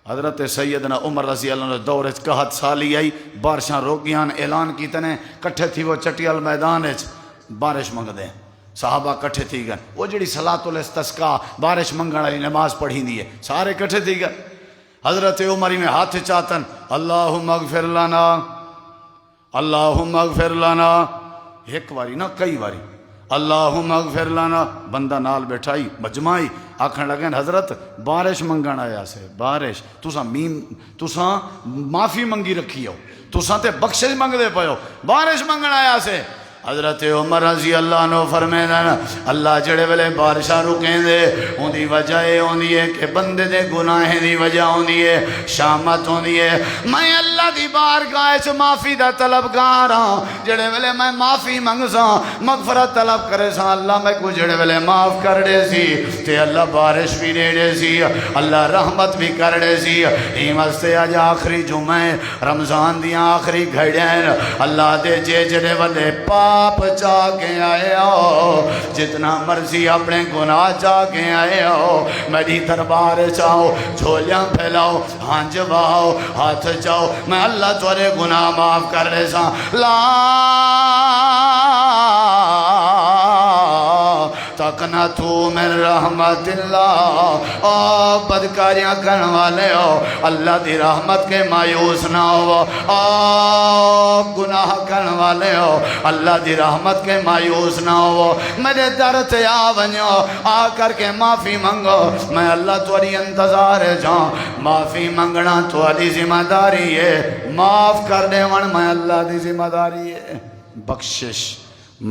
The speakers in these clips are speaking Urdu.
حضرت سیدنا عمر رضی اللہ عنہ دور قحط سالی آئی، بارشاں روکیاں، اعلان کیتے نے، کٹھے تھی وہ چٹیال میدان بارش منگ دیں، صحابہ کٹھے تھی گئے، وہ جڑی صلاۃ الاستسقاء بارش منگن والی نماز پڑھی دی ہے، سارے کٹھے تھی گئے۔ حضرت عمر میں ہاتھ چاہتن، اللہم اغفر لنا، اللہم اغفر لنا، ایک واری نہ کئی واری، اللہم اغفر لنا، بندہ نال بیٹھائی مجمعی آکھن لگے حضرت بارش منگن آیا سے، بارش تساں معافی منگی رکھی ہو، تساں تے بخشش منگ دے پے ہو، بارش منگن آیا سے۔ حضرت عمر رضی اللہ عنہ فرمیندن اللہ جڑے ویلے بارشاں رکیں دے ان دی وجہ اے ہوندی ہے کہ بندے دے گناہیں دی وجہ ہوندی ہے، شامت ہوندی ہے۔ میں اللہ دی بارگاہ وچ معافی دا طلبگار ہاں، جڑے ویلے میں معافی منگساں، مغفرت طلب کرے ساں، اللہ میں کو جڑے ویلے معاف کر دے سی تے اللہ بارش بھی دے دے سی، اللہ رحمت بھی کر دے سی۔ این واسطے اج آخری جمعہ رمضان دیاں آخری گھڑیاں اللہ دے جڑے ویلے آپ چاہ کے آئے ہو، جتنا مرضی اپنے گناہ چاہ کے آئے ہو، میری دربار چاہو، جھولیاں پھیلاؤ، ہانج بہاؤ، ہاتھ چاہو، میں اللہ تورے گناہ معاف کر رہے ساں۔ لا تقنطوا من رحمت اللہ، او بدکاریاں کرن والے ہو، اللہ دی رحمت کے مایوس نہ ہو، او گناہ کرن والے ہو، اللہ دی رحمت کے مایوس نہ ہو، میرے در تے آ ونجو، آ کر کے معافی منگو، میں اللہ تھوڑی انتظار جاؤں، معافی منگنا تھوڑی ذمہ داری ہے، معاف کر دے ون میں اللہ دی ذمہ داری ہے۔ بخشش،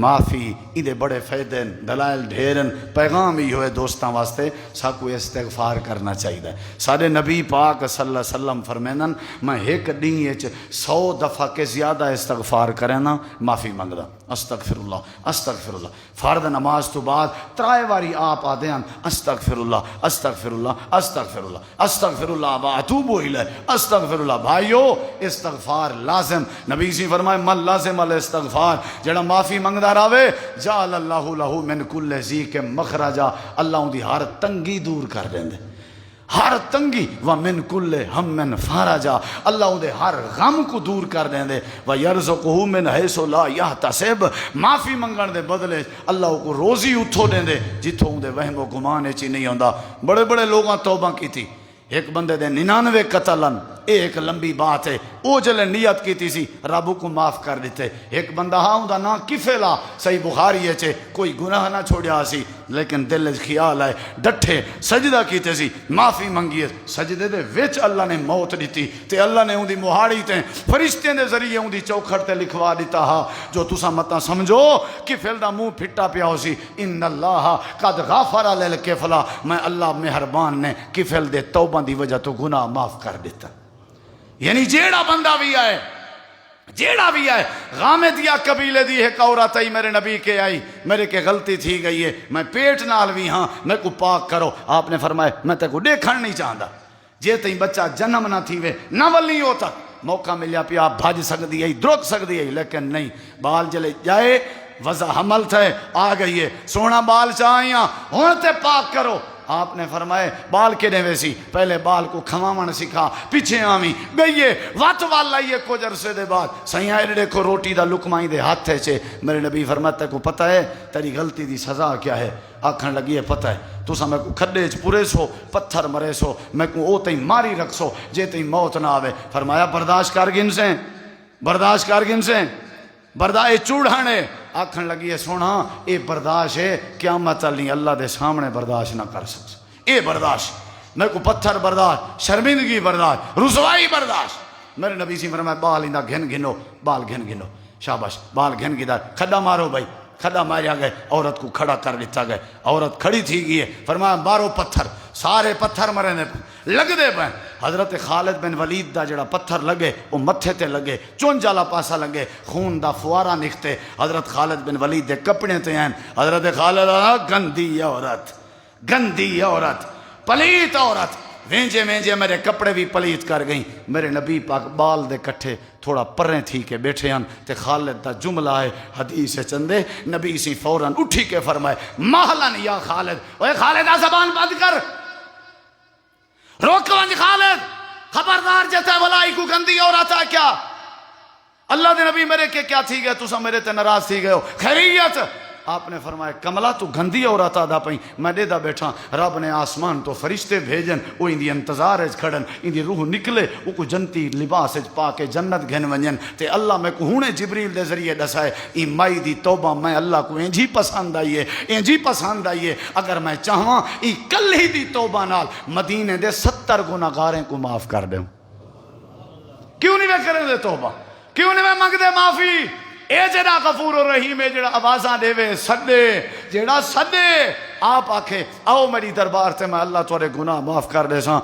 معافی، ایدے بڑے فائدے دلائل ڈھیرن، پیغام ہی ہوئے دوستاں واسطے ساکو استغفار کرنا چاہیے۔ سارے نبی پاک صلی اللہ علیہ وسلم فرمینن میں ایک دن 100 دفعہ کے زیادہ استغفار کرنا، معافی منگدا، استغفر اللہ استغفر اللہ۔ فرد نماز تو بعد 3 واری آپ آدھے ہیں استغفر اللہ استغفر اللہ استغفر اللہ استغفر اللہ واتوب الیہ استغفر اللہ۔ بھائیو استغفار لازم، نبی سی فرمائے من لازم الاستغفار، جڑا معافی منگدا راوے جعل اللہ لہو من کل ضیق مخرجا، اللہ ان دی ہر تنگی دور کر دیندے، ہر تنگی ومن کل ہم فرجا، اللہ ان دے ہر غم کو دور کر دیندے، ویرزقہ من حیث لا یحتسب، معافی منگن دے بدلے اللہ کو روزی اتھو دیندے جتھوں ان دے وہم و گمان چی نہیں ہوندا۔ بڑے بڑے لوگاں توبہ کی تھی، ایک بندے دے 99 قتلن، ایک لمبی بات ہے، او جلے نیت کی سی رب کو معاف کر دیتے۔ ایک بندہ ہاں دا نا کفیلا، صحیح بخاری ہے کوئی گناہ نہ چھوڑیا سی لیکن دل خیال آئے ڈٹھے سجدہ کیتے سی، معافی منگیے، سجدے دے وچ اللہ نے موت دیتی تے اللہ نے ان دی مہاڑی تے فرشتے دے ذریعے ان دی چوکھٹ تے لکھوا دیتا ہا، جو تسا متا سمجھو کفل دا منہ پھٹا پیا ہو سی، ان اللہ قد غفر للکفلا، میں اللہ مہربان نے کفل دے توبہ دی وجہ تو گناہ معاف کر دیتا۔ یعنی جیڑا بندہ بھی آئے، جیڑا بھی آئے، غامدیہ قبیلے دی ایک عورت آئی میرے نبی کے آئی، میرے کے غلطی تھی گئی ہے، میں پیٹ نال بھی ہاں، میں کو پاک کرو، آپ نے فرمایا میں تے کو دیکھن نہیں چاہتا، جے تھی بچہ جنم نہ تھی وے نہ ولی ہوتا، موقع ملیا پیا بھج سکتی ہے درک سکتی ہے، لیکن نہیں، بال جلے جائے وضع حمل تھے آ گئی ہے، سونا بال چاہیاں ہون تے پاک کرو۔ آپ نے فرمائے بال کے نے ویسی، پہلے بال کو کھماون سکھا، پیچھے آمی گئیے وات وال لائیے کچھ عرصے دے بعد سیاں دیکھو روٹی دا لکمائی دے ہاتھ ہے، میرے نبی فرماتے کو پتہ ہے تیری غلطی دی سزا کیا ہے؟ آکھن لگی ہے پتہ ہے، تسا میں کو کھڈے چ پورے سو پتھر مرے سو، میں کو او تئی ماری رکھ سو جے تئی موت نہ آوے۔ فرمایا برداشت کر گن سے، برداشت کر گن سے، برداشت چوڑھانے۔ آکھن لگی ہے سونا اے برداشت ہے قیامت نہیں اللہ دے سامنے برداشت نہ کر سکس، اے برداشت میں کو پتھر برداشت، شرمندگی برداشت، رسوائی برداشت۔ میرے نبی سی فرمایا بال اندہ گھن گھنو، بال گھن گھنو، شاباش بال گھن گھن، کھڈا مارو بھائی، کھڈا ماریا گئے، عورت کو کھڑا کر دیتا گئے، عورت کھڑی تھی گئی ہے، فرمایا مارو پتھر، سارے پتھر مرے نے لگ دے پہ۔ حضرت خالد بن ولید دا جڑا پتھر لگے وہ متھے تے لگے، چونج والا پاسا لگے، خون دا فوارا نکتے، حضرت خالد بن ولید دے کپڑے تے ہیں، حضرت خالد گندی عورت، گندی عورت، پلیت عورت، وینجے وینجے میرے کپڑے بھی پلیت کر گئیں۔ میرے نبی پاک بال دے کٹھے تھوڑا پریں تھی کے بیٹھے ہیں تے خالد دا جملہ ہے حدیث چندے، نبی سی فوراً اٹھی کے فرمائے مہلن یا خالد، اوے خالد آ زبان بند کر، روک ونج خالد، خبردار جتا بلائی کو گندی عورت ہے کیا اللہ دے نبی میرے کے کیا تھی گئے تسا میرے تے ناراض تھی گئے ہو خیریت آپ نے فرمایا کملا تو گندی عورت آدھا پئی میں دے دا بیٹھا رب نے آسمان تو فرشتے بھیجن وہ اندی انتظار ہے کھڑن اندی روح نکلے وہ کو جنتی لباس پا کے جنت گھن ونجن تے اللہ میں کو ہونے جبریل دے ذریعے دسائے ای مائی دی توبہ میں اللہ کو انجی پسند آئیے انجی پسند آئیے اگر میں چاہواں ای کل ہی دی توبہ نال مدینے دے 70 گناہگاریں کو معاف کر دیں کیوں نہیں میں کریں دے توبہ کیوں نہیں میں مانگ دے معافی اے جڑا غفور الرحیم اے جڑا آوازاں دے وے سدے جڑا سدے آپ آکھے آؤ میری دربار تے میں اللہ تورے گناہ معاف کر دے ساں